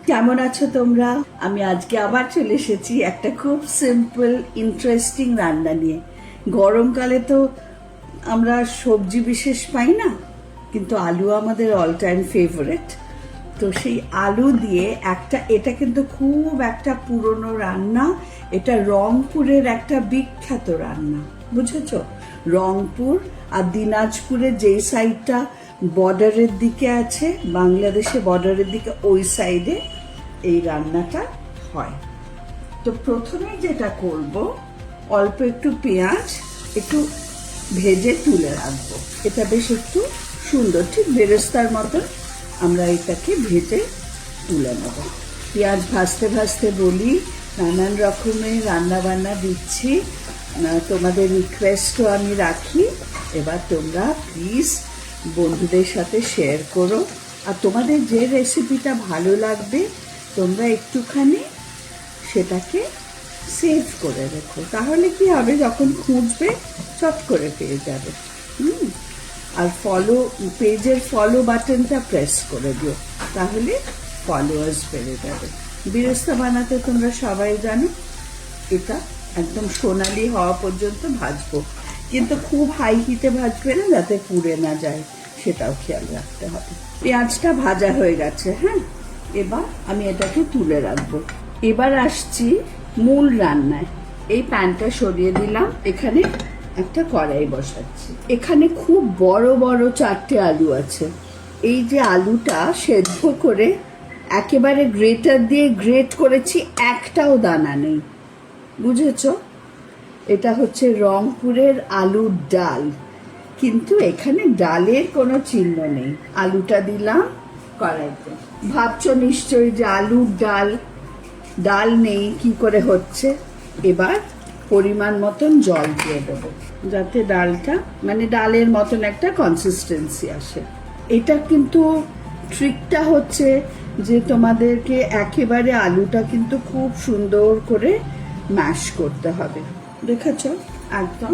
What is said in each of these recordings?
কেমন আছো তোমরা? আমি আজকে আবার চলে এসেছি একটা খুব সিম্পল ইন্টারেস্টিং রান্না নিয়ে। গরমকালে তো আমরা সবজি বিশেষ পাই না, কিন্তু আলু আমাদের অল টাইম ফেভারিট। তো সেই আলু দিয়ে এটা কিন্তু খুব একটা পুরনো রান্না। এটা রংপুরের একটা বিখ্যাত রান্না, বুঝেছো? রংপুর আর দিনাজপুরের যেই সাইডটা বর্ডারের দিকে আছে, বাংলাদেশে বর্ডারের দিকে, ওই সাইডে এই রান্নাটা হয়। তো প্রথমে যেটা করব, অল্প একটু পেঁয়াজ একটু ভেজে তুলে রাখবো। এটা বেশ একটু সুন্দর, ঠিক বেরেস্তার মতন আমরা এটাকে ভেজে তুলে নেব। পেঁয়াজ ভাজতে ভাজতে বলি, নানান রকমের রান্না বান্না দিচ্ছি, তোমাদের রিকোয়েস্টও আমি রাখি। এবার তোমরা প্লিজ বন্ধুদের সাথে শেয়ার করো, আর তোমাদের যে রেসিপিটা ভালো লাগবে তোমরা একটুখানি সেটাকে সেভ করে রেখো। তাহলে কি হবে, যখন খুঁজবে চট করে পেয়ে যাবে। আর পেজের ফলো বাটনটা প্রেস করে দিও, তাহলে ফলোয়ার্স বেড়ে যাবে। বেরেস্তা বানাতে তোমরা সবাই জানো, এটা একদম সোনালি হওয়া পর্যন্ত ভাজবো, কিন্তু খুব হাই হিটে ভাজবে না, যাতে পুড়ে না যায়, সেটাও খেয়াল রাখতে হবে। পেঁয়াজটা ভাজা হয়ে গেছে, হ্যাঁ, এবার আমি এটাকে তুলে রাখবো। এবার আসছি মূল রান্নায়। এই প্যানটা সরিয়ে দিলাম, এখানে একটা কড়াই বসাচ্ছি। এখানে খুব বড় বড় 4টে আলু আছে। এই যে আলুটা সেদ্ধ করে একেবারে গ্রেটার দিয়ে গ্রেট করেছি, একটাও দানা নেই, বুঝেছ? এটা হচ্ছে রংপুরের আলুর ডাল, কিন্তু এখানে ডালের কোনো চিহ্ন নেই। আলুটা দিলাম কড়াইতে। ভাবছো নিশ্চয়ই যে আলুর ডাল নেই, কি করে হচ্ছে? এবার পরিমাণ মতন জল দিয়ে দেবো, যাতে ডালটা মানে ডালের মতন একটা কনসিস্টেন্সি আসে। এটা কিন্তু ট্রিকটা হচ্ছে যে তোমাদেরকে একেবারে আলুটা কিন্তু খুব সুন্দর করে ম্যাশ করতে হবে। দেখেছ, একদম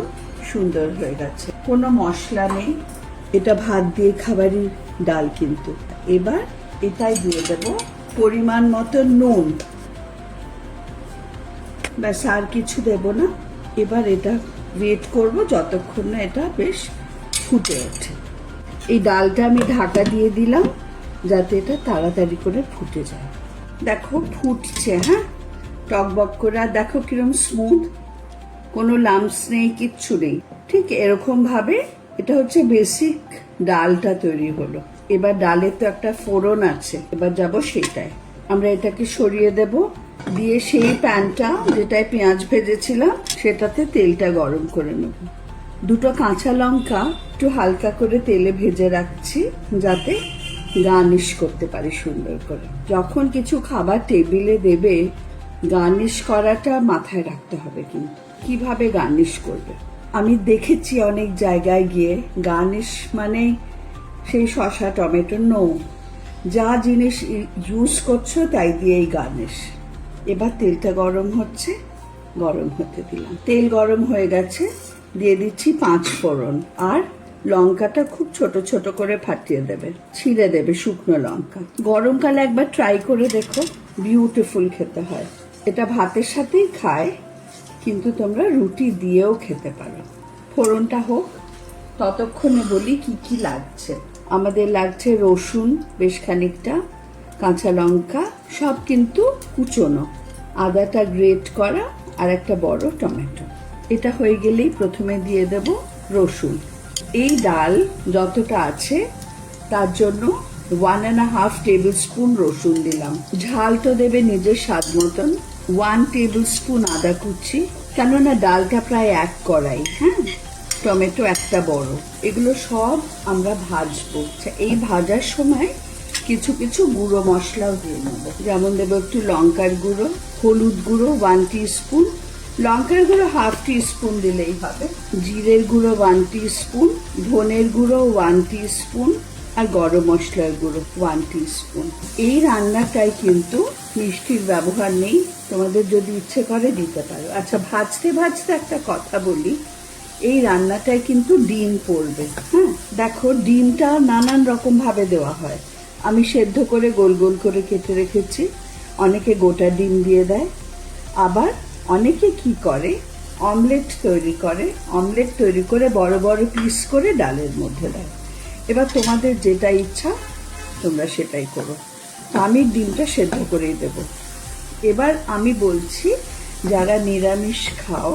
সুন্দর হয়ে গেছে, কোনো মশলা নেই। এটা ভাত দিয়ে খাবারই ডাল কিন্তু। এবার এটাই দিয়ে দেব পরিমাণ মতো নুন, ব্যাস, আর কিছু দেব না। এবার এটা ওয়েট করব যতক্ষণ না এটা বেশ ফুটে ওঠে। এই ডালটা আমি ঢাকা দিয়ে দিলাম যাতে এটা তাড়াতাড়ি করে ফুটে যায়। দেখো ফুটছে, হ্যাঁ, টকবক করে। আর দেখো কিরম স্মুথ, কোনো লাম্পস নেই, কিচ্ছু নেই। ঠিক এরকম ভাবে এটা হচ্ছে বেসিক ডালটা তৈরি হলো। এবার ডালের তো একটা ফোড়ন আছে, এবার যাব সেইটায়। আমরা এটাকে সরিয়ে দেব, দিয়ে সেই প্যানটা যেটায় পেঁয়াজ ভেজেছিলাম সেটাতে তেলটা গরম করে নেব। 2টো কাঁচা লঙ্কা একটু হালকা করে তেলে ভেজে রাখছি, যাতে গার্নিশ করতে পারি সুন্দর করে। যখন কিছু খাবার টেবিলে দেবে, গার্নিশ করাটা মাথায় রাখতে হবে। কিন্তু কিভাবে গার্নিশ করবে, আমি দেখেছি অনেক জায়গায় গিয়ে, গার্নিশ মানে সেই শসা টমেটো, নো, যা জিনিস ইউজ করছো তাই দিয়েই গার্নিশ। এবার তেলটা গরম হচ্ছে, গরম হতে দিলাম। তেল গরম হয়ে গেছে, দিয়ে দিচ্ছি 5 ফোড়ন। আর লঙ্কাটা খুব ছোট ছোট করে ফাটিয়ে দেবে, ছিঁড়ে দেবে শুকনো লঙ্কা। গরমকালে একবার ট্রাই করে দেখো, বিউটিফুল খেতে হয়। এটা ভাতের সাথেই খায়, কিন্তু তোমরা রুটি দিয়েও খেতে পারো। ফোড়নটা হোক, ততক্ষণে বলি কি কি লাগছে। আমাদের লাগছে রসুন বেশ খানিকটা, কাঁচা লঙ্কা সব কিন্তু কুচোনো, আদাটা গ্রেট করা, আর একটা বড় টমেটো। এটা হয়ে গেলেই প্রথমে দিয়ে দেব রসুন। এই ডাল যতটা আছে তার জন্য 1.5 টেবিল স্পুন রসুন দিলাম। ঝাল তো দেবে নিজের স্বাদ মতন। 1 টেবিল স্পুন আদা কুচি, কেননা ডালটা প্রায় 1 কড়াই, হ্যাঁ, টমেটো একটা বড়। এগুলো সব আমরা ভাজবো। এই ভাজার সময় কিছু কিছু গুঁড়ো মশলাও দিয়ে নেব, যেমন দেবো একটু লঙ্কার গুঁড়ো, হলুদ গুঁড়ো 1 টিস্পুন, লঙ্কার গুঁড়ো 1/2 টিস্পুন দিলেই হবে, জিরের গুঁড়ো 1 টিস্পুন, ধনের গুঁড়ো 1 টিস্পুন, আর গরম মশলার গুঁড়ো 1 টিস্পুন। এই রান্নাটাই কিন্তু মিষ্টির ব্যবহার নেই, তোমাদের যদি ইচ্ছে করে দিতে পারো। আচ্ছা, ভাজতে ভাজতে একটা কথা বলি, এই রান্নাটায় কিন্তু ডিম পড়বে। হ্যাঁ, দেখো ডিমটা নানান রকম ভাবে দেওয়া হয়। আমি সেদ্ধ করে গোল গোল করে কেটে রেখেছি। অনেকে গোটা ডিম দিয়ে দেয়, আবার অনেকে কি করে অমলেট তৈরি করে বড় বড় পিস করে ডালের মধ্যে দেয়। এবার তোমাদের যেটা ইচ্ছা তোমরা সেটাই করো। আমি ডিমটা সেদ্ধ করেই দেব। এবার আমি বলছি, যারা নিরামিষ খাও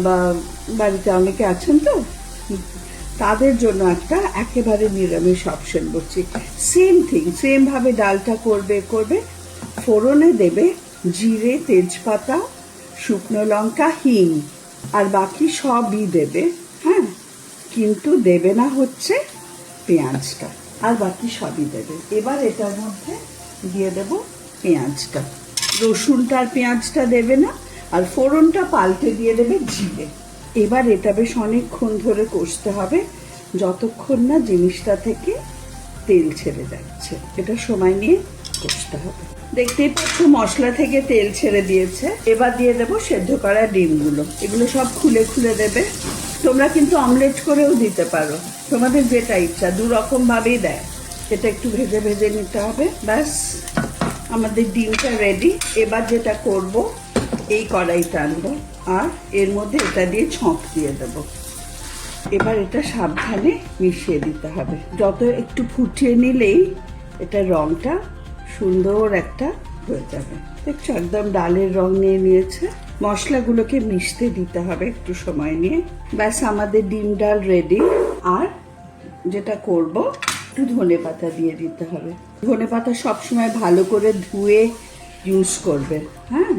বা বাড়িতে অনেকে আছেন তো, তাদের জন্য একটা একেবারে নিরামিষ অপশন বলছি। সেম ভাবে ডালটা করবে। ফোড়নে দেবে জিরে, তেজপাতা, শুকনো লঙ্কা, হিং, আর বাকি সবই দেবে। হ্যাঁ, কিন্তু দেবে না হচ্ছে পেঁয়াজটা, আর বাকি সবই দেবে। এবার এটার মধ্যে দিয়ে দেব পেঁয়াজটা। রসুনটা আর পেঁয়াজটা দেবে না, আর ফোড়নটা পাল্টে দিয়ে দেবে জিরে। এবার এটা বেশ অনেকক্ষণ ধরে কষতে হবে, যতক্ষণ না জিনিসটা থেকে তেল ছেড়ে যাচ্ছে। এটা সময় নিয়ে কষতে হবে। দেখতেই পাচ্ছ মশলা থেকে তেল ছেড়ে দিয়েছে। এবার দিয়ে দেবো সেদ্ধ করা ডিমগুলো। এগুলো সব খুলে দেবে। তোমরা কিন্তু অমলেট করেও দিতে পারো, তোমাদের যেটা ইচ্ছা, 2 রকম ভাবেই দেয়। এটা একটু ভেজে নিতে হবে। ব্যাস, আমাদের ডিমটা রেডি। এবার যেটা করব, এই কড়াইটা আনবো আর এর মধ্যে এটা দিয়ে ছক দিয়ে দেবো। এবার এটা সাবধানে মিশিয়ে দিতে হবে। যত একটু ফুটিয়ে নিলেই এটা রংটা সুন্দর একটা হয়ে যাবে। দেখছো, একদম ডালের রং নিয়ে নিয়েছে। মশলাগুলোকে মিশতে দিতে হবে একটু সময় নিয়ে। ব্যাস, আমাদের ডিম ডাল রেডি। আর যেটা করব, একটু ধনেপাতা দিয়ে দিতে হবে। ধনেপাতা সবসময় ভালো করে ধুয়ে ইউজ করবে। হ্যাঁ,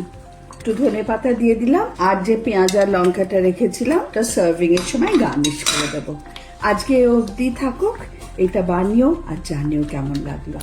একটু ধনেপাতা দিয়ে দিলাম। আর যে পেঁয়াজ আর লঙ্কাটা রেখেছিলাম, ওটা সার্ভিং এর সময় গার্নিশ করে দেবো। আজকে অবধি থাকুক। এটা বানিও আর জানিও কেমন লাগলো।